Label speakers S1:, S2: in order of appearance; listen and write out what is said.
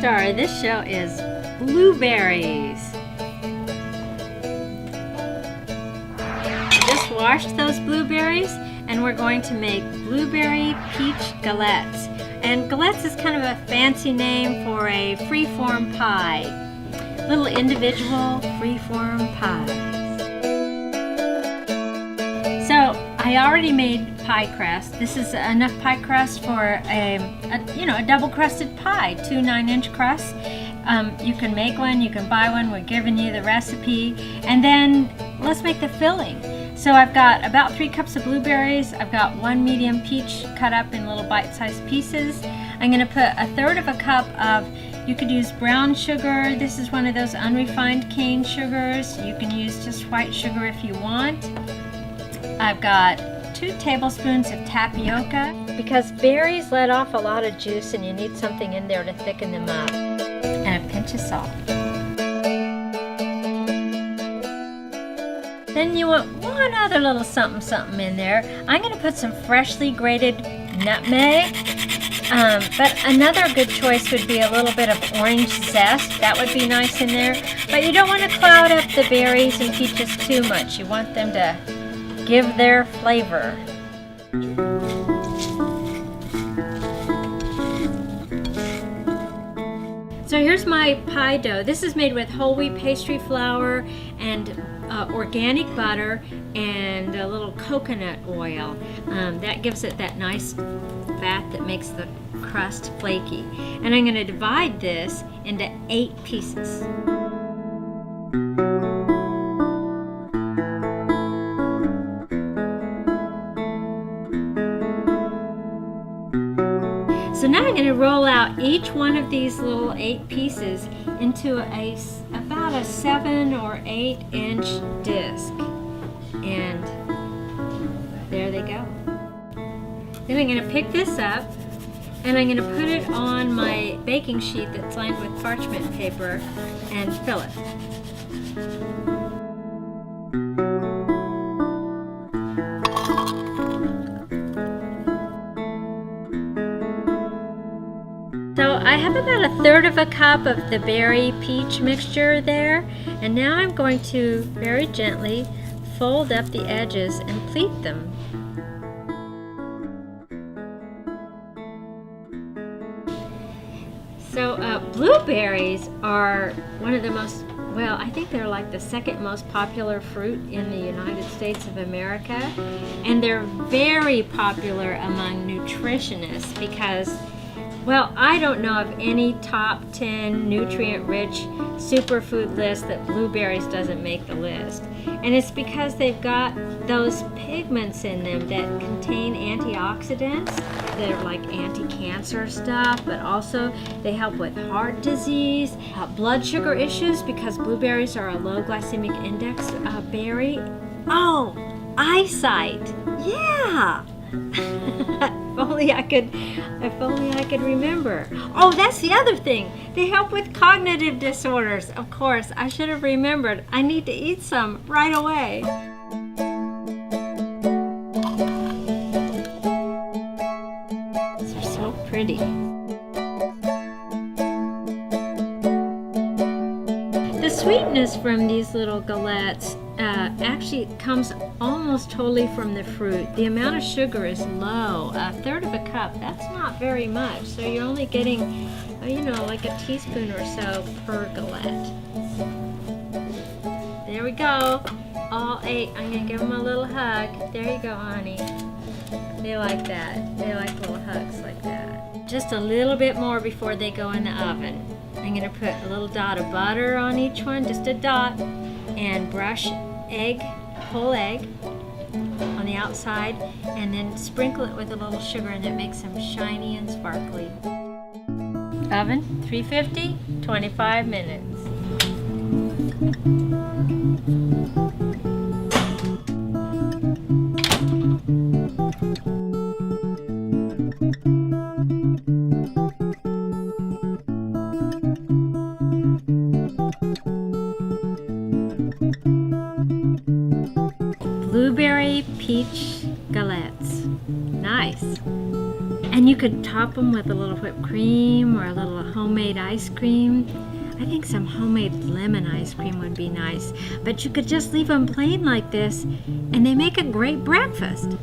S1: star of this show is blueberries. Just washed those blueberries and we're going to make blueberry peach galettes. And galettes is kind of a fancy name for a free-form pie. Little individual free-form pies. So I already made pie crust. This is enough pie crust for a double crusted pie, 2 9-inch crusts. You can make one, you can buy one, we're giving you the recipe. And then let's make the filling. So I've got about 3 cups of blueberries. I've got 1 medium peach cut up in little bite-sized pieces. I'm going to put 1/3 cup of, you could use brown sugar. This is one of those unrefined cane sugars. You can use just white sugar if you want. I've got 2 tablespoons of tapioca because berries let off a lot of juice and you need something in there to thicken them up. And a pinch of salt. Then you want one other little something in there. I'm going to put some freshly grated nutmeg. But another good choice would be a little bit of orange zest. That would be nice in there. But you don't want to cloud up the berries and peaches too much. You want them to give their flavor. So here's my pie dough. This is made with whole wheat pastry flour and organic butter and a little coconut oil. That gives it that nice fat that makes the crust flaky. And I'm going to divide this into 8 pieces. So now I'm going to roll out each one of these little 8 pieces into about a 7 or 8 inch disc. And there they go. Then I'm going to pick this up and I'm going to put it on my baking sheet that's lined with parchment paper and fill it. So I have about 1/3 cup of the berry peach mixture there, and now I'm going to very gently fold up the edges and pleat them. So blueberries are one of the most, well, I think they're like the 2nd most popular fruit in the United States of America, and they're very popular among nutritionists because, well, I don't know of any top 10 nutrient-rich superfood list that blueberries doesn't make the list. And it's because they've got those pigments in them that contain antioxidants. They're like anti-cancer stuff, but also they help with heart disease, blood sugar issues because blueberries are a low glycemic index berry. Oh, eyesight. Yeah. If only I could remember. Oh, that's the other thing. They help with cognitive disorders. Of course, I should have remembered. I need to eat some right away. These are so pretty. The sweetness from these little galettes actually comes almost totally from the fruit. The amount of sugar is low, 1/3 cup. That's not very much. So you're only getting, like a teaspoon or so per galette. There we go. All 8. I'm going to give them a little hug. There you go, honey. They like that. They like little hugs like that. Just a little bit more before they go in the oven. I'm going to put a little dot of butter on each one, just a dot, and brush whole egg on the outside, and then sprinkle it with a little sugar, and it makes them shiny and sparkly. Oven, 350, 25 minutes. Blueberry peach galettes. Nice. And you could top them with a little whipped cream or a little homemade ice cream. I think some homemade lemon ice cream would be nice. But you could just leave them plain like this, and they make a great breakfast.